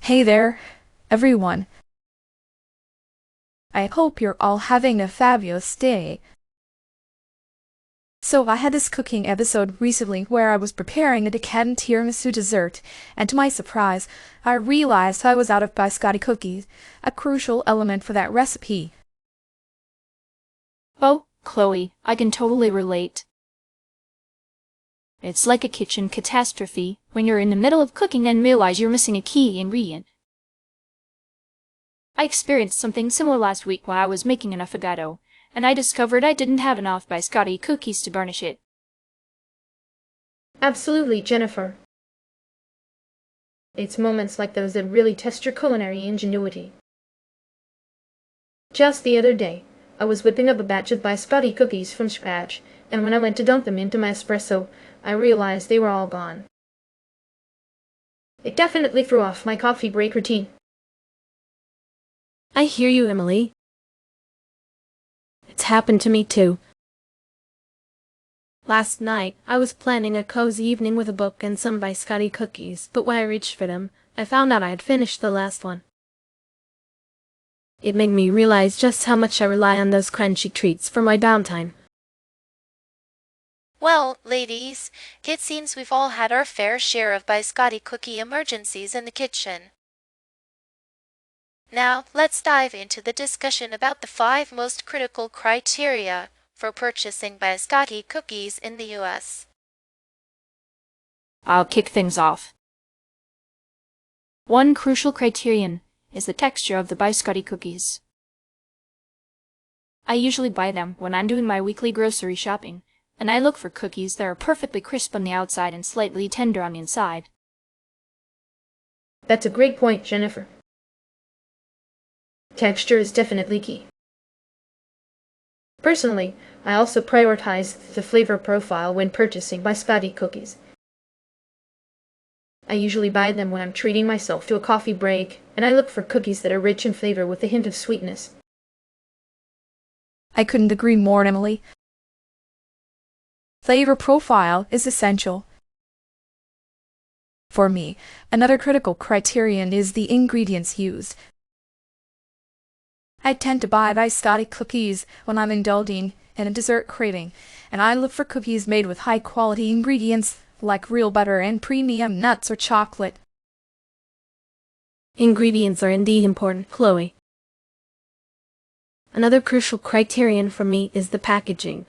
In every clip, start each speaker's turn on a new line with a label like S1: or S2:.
S1: Hey there, everyone. I hope you're all having a fabulous day. So I had this cooking episode recently where I was preparing a decadent tiramisu dessert, and to my surprise, I realized I was out of biscotti cookies, a crucial element for that recipe.
S2: Oh, Chloe, I can totally relate. It's like a kitchen catastrophe when you're in the middle of cooking and realize you're missing a key ingredient. I experienced something similar last week while I was making an affogato, and I discovered I didn't have enough biscotti cookies to garnish it.
S3: Absolutely, Jennifer. It's moments like those that really test your culinary ingenuity. Just the other day, I was whipping up a batch of biscotti cookies from scratch, and when I went to dunk them into my espresso, I realized they were all gone. It definitely threw off my coffee break routine.
S4: I hear you, Emily. It's happened to me too. Last night, I was planning a cozy evening with a book and some biscotti cookies, but when I reached for them, I found out I had finished the last one. It made me realize just how much I rely on those crunchy treats for my downtime.
S5: Well, ladies, it seems we've all had our fair share of biscotti cookie emergencies in the kitchen. Now, let's dive into the discussion about the 5 most critical criteria for purchasing biscotti cookies in the US.
S2: I'll kick things off. One crucial criterion is the texture of the biscotti cookies. I usually buy them when I'm doing my weekly grocery shopping, and I look for cookies that are perfectly crisp on the outside and slightly tender on the inside.
S3: That's a great point, Jennifer. Texture is definitely key. Personally, I also prioritize the flavor profile when purchasing biscotti cookies. I usually buy them when I'm treating myself to a coffee break, and I look for cookies that are rich in flavor with a hint of sweetness.
S1: I couldn't agree more, Emily. Flavor profile is essential. For me, another critical criterion is the ingredients used. I tend to buy biscotti cookies when I'm indulging in a dessert craving, and I look for cookies made with high-quality ingredients like real butter and premium nuts or chocolate.
S4: Ingredients are indeed important, Chloe. Another crucial criterion for me is the packaging.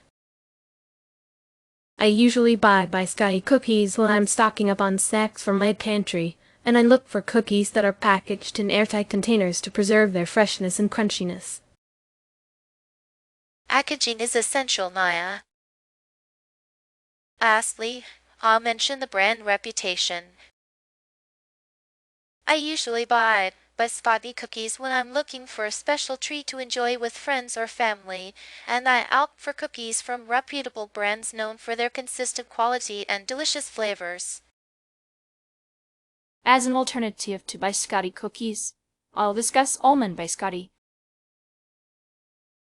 S4: I usually buy biscotti cookies when I'm stocking up on snacks from my pantry, and I look for cookies that are packaged in airtight containers to preserve their freshness and crunchiness.
S5: Packaging is essential, Naya. Lastly, I'll mention the brand reputation. I usually buy biscotti cookies when I'm looking for a special treat to enjoy with friends or family, and I opt for cookies from reputable brands known for their consistent quality and delicious flavors.
S2: As an alternative to biscotti cookies, I'll discuss almond biscotti.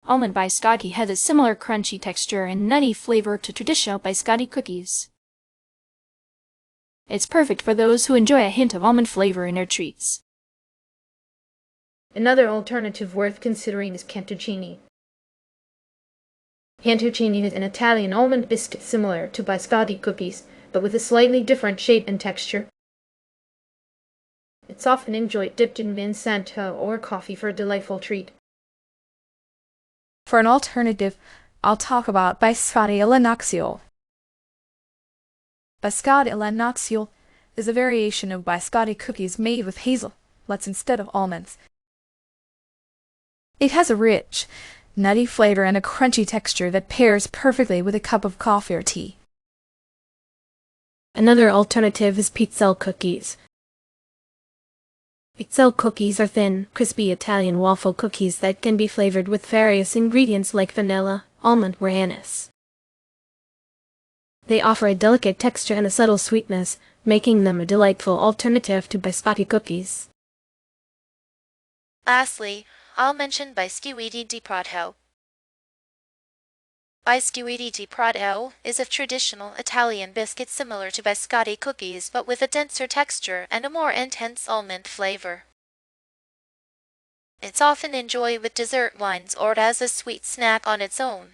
S2: Almond biscotti has a similar crunchy texture and nutty flavor to traditional biscotti cookies. It's perfect for those who enjoy a hint of almond flavor in their treats.
S3: Another alternative worth considering is cantuccini. Cantuccini is an Italian almond biscuit similar to biscotti cookies, but with a slightly different shape and texture. It's often enjoyed dipped in Bonanza or coffee for a delightful treat.
S1: For an alternative, I'll talk about biscotti alle nocciole. Biscotti alle nocciole is a variation of biscotti cookies made with hazelnuts instead of almonds. It has a rich, nutty flavor and a crunchy texture that pairs perfectly with a cup of coffee or tea.
S4: Another alternative is pizzelle cookies. Pizzelle cookies are thin, crispy Italian waffle cookies that can be flavored with various ingredients like vanilla, almond, or anise. They offer a delicate texture and a subtle sweetness, making them a delightful alternative to biscotti cookies.
S5: Lastly, I'll mention biscuiti di Prato. Biscuiti di Prato is a traditional Italian biscuit similar to biscotti cookies but with a denser texture and a more intense almond flavor. It's often enjoyed with dessert wines or as a sweet snack on its own.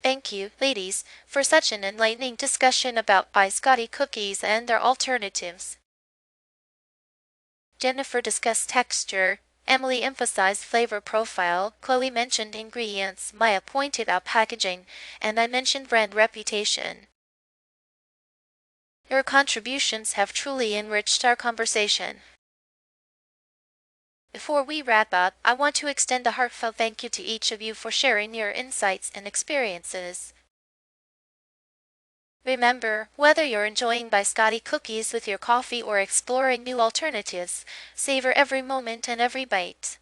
S5: Thank you, ladies, for such an enlightening discussion about biscotti cookies and their alternatives. Jennifer discussed texture, Emily emphasized flavor profile, Chloe mentioned ingredients, Maya pointed out packaging, and I mentioned brand reputation. Your contributions have truly enriched our conversation. Before we wrap up, I want to extend a heartfelt thank you to each of you for sharing your insights and experiences. Remember, whether you're enjoying biscotti cookies with your coffee or exploring new alternatives, savor every moment and every bite.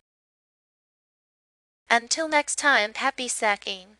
S5: Until next time, happy snacking!